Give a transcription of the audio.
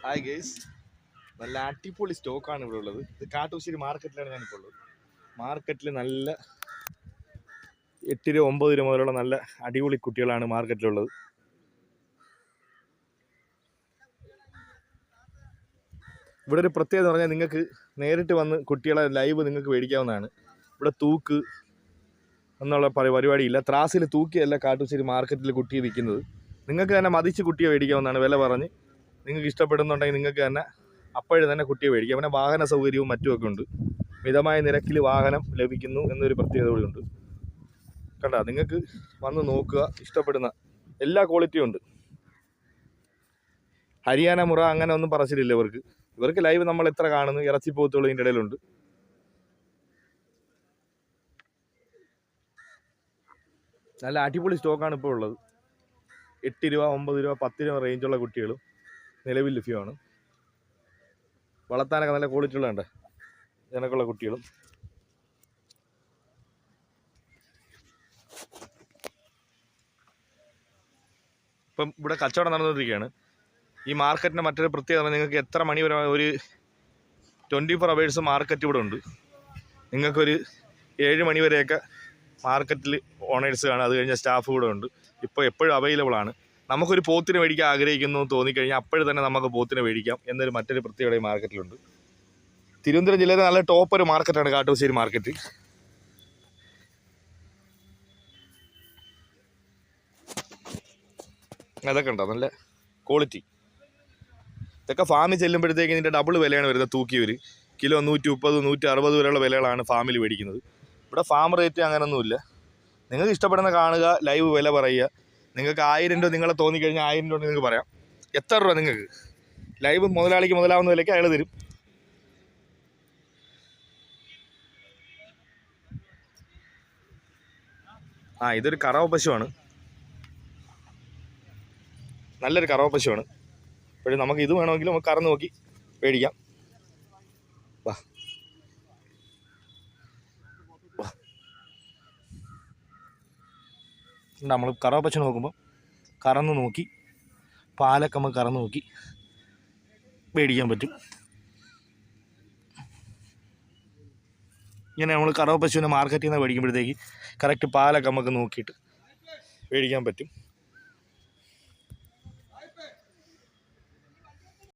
Hi guys, നല്ല അടിപൊളി സ്റ്റോക്കാണ് ഇവിടെ ഉള്ളത്. ഇത് കാട്ടുശ്ശേരി മാർക്കറ്റിലാണ് ഞാനിപ്പോൾ ഉള്ളത്. മാർക്കറ്റിൽ നല്ല 8 രൂപ 9 രൂപ മുതലുള്ള നല്ല അടിപൊളി കുട്ടികളാണ് മാർക്കറ്റിലുള്ളത്. ഇവിടെ ഒരു പ്രത്യേകത എന്ന് പറഞ്ഞാൽ നിങ്ങൾക്ക് നേരിട്ട് വന്ന് കുട്ടികളെ ലൈവ് നിങ്ങൾക്ക് മേടിക്കാവുന്നതാണ്. ഇവിടെ തൂക്ക് എന്നുള്ള പരിപാടിയില്ല. ത്രാസിൽ തൂക്കിയല്ല കാട്ടുശ്ശേരി മാർക്കറ്റിൽ കുട്ടിയെ വിൽക്കുന്നത്. നിങ്ങൾക്ക് തന്നെ മതിച്ച് കുട്ടിയെ മേടിക്കാവുന്നതാണ്. വില പറഞ്ഞ് നിങ്ങൾക്ക് ഇഷ്ടപ്പെടുന്നുണ്ടെങ്കിൽ നിങ്ങൾക്ക് തന്നെ അപ്പോഴും തന്നെ കുട്ടിയെ മേടിക്കാം. പിന്നെ വാഹന സൗകര്യവും മറ്റുമൊക്കെ ഉണ്ട്. മിതമായ നിരക്കിൽ വാഹനം ലഭിക്കുന്നു എന്നൊരു പ്രത്യേകത കൂടിയുണ്ട്. കണ്ട, നിങ്ങൾക്ക് വന്ന് നോക്കുക, ഇഷ്ടപ്പെടുന്ന എല്ലാ ക്വാളിറ്റിയും ഉണ്ട്. ഹരിയാന മുറ അങ്ങനെ ഒന്നും പറച്ചിലില്ല ഇവർക്ക് ലൈവ് നമ്മൾ എത്ര കാണുന്നു. ഇറച്ചിപ്പോത്തുകൾ ഇതിൻ്റെ ഇടയിലുണ്ട്. നല്ല അടിപൊളി സ്റ്റോക്കാണ് ഇപ്പോൾ ഉള്ളത്. 8 രൂപ 9 രൂപ 10 രൂപ റേഞ്ചുള്ള കുട്ടികളും നിലവിൽ ലഭ്യമാണ്. വളർത്താനൊക്കെ നല്ല ക്വാളിറ്റി ഉള്ളതുണ്ട്. ഇതിനൊക്കെയുള്ള കുട്ടികളും ഇപ്പം ഇവിടെ കച്ചവടം നടന്നുകൊണ്ടിരിക്കുകയാണ്. ഈ മാർക്കറ്റിൻ്റെ മറ്റൊരു പ്രത്യേകത, നിങ്ങൾക്ക് എത്ര മണി വരെ ഒരു 24 hours മാർക്കറ്റ് ഇവിടെ ഉണ്ട്. നിങ്ങൾക്കൊരു 7 മണി വരെയൊക്കെ മാർക്കറ്റിൽ ഓണേഴ്സ് കാണും. അത് കഴിഞ്ഞ സ്റ്റാഫ് കൂടെ ഉണ്ട്. ഇപ്പോൾ എപ്പോഴും അവൈലബിൾ ആണ്. നമുക്കൊരു പോത്തിനെ മേടിക്കാൻ ആഗ്രഹിക്കുന്നു തോന്നിക്കഴിഞ്ഞാൽ അപ്പോഴും തന്നെ നമുക്ക് പോത്തിനെ മേടിക്കാം എന്നൊരു മറ്റൊരു പ്രത്യേകത ഈ മാർക്കറ്റിലുണ്ട്. തിരുവനന്തപുരം ജില്ലയിലെ നല്ല ടോപ്പ് ഒരു മാർക്കറ്റാണ് കാട്ടുശ്ശേരി മാർക്കറ്റ്. അതൊക്കെ ഉണ്ടോ നല്ല ക്വാളിറ്റി. ഇതൊക്കെ ഫാമിൽ ചെല്ലുമ്പോഴത്തേക്ക് ഇതിൻ്റെ ഡബിൾ വിലയാണ് വരുന്നത്. തൂക്കിയവർ കിലോ 130 160 വരെയുള്ള വിലകളാണ് ഫാമിൽ മേടിക്കുന്നത്. ഇവിടെ ഫാം റേറ്റ് അങ്ങനെയൊന്നുമില്ല. നിങ്ങൾക്ക് ഇഷ്ടപ്പെടുന്ന കാണുക, ലൈവ് വില പറയുക. നിങ്ങൾക്ക് 1000 രൂപ നിങ്ങളെ തോന്നിക്കഴിഞ്ഞാൽ 1000 രൂപ നിങ്ങൾക്ക് പറയാം. എത്ര രൂപ നിങ്ങൾക്ക് ലൈവ് മുതലാളിക്ക് മുതലാവുന്ന വിലയ്ക്ക് അയാൾ തരും. ഇതൊരു കറവ പശുവാണ്. നല്ലൊരു കറവ പശുവാണ്. അപ്പോഴും നമുക്ക് ഇത് വേണമെങ്കിലും നമുക്ക് കറന്ന് നോക്കി മേടിക്കാം. വാ നമ്മൾ കറവ പശു നോക്കുമ്പോൾ കറന്ന് നോക്കി പാലൊക്കെ നമുക്ക് കറന്ന് നോക്കി മേടിക്കാൻ പറ്റും. ഇങ്ങനെ നമ്മൾ കറവ പശുവിനെ മാർക്കറ്റിൽ നിന്ന് മേടിക്കുമ്പോഴത്തേക്ക് കറക്റ്റ് പാലൊക്കെ നമുക്ക് നോക്കിയിട്ട് മേടിക്കാൻ പറ്റും.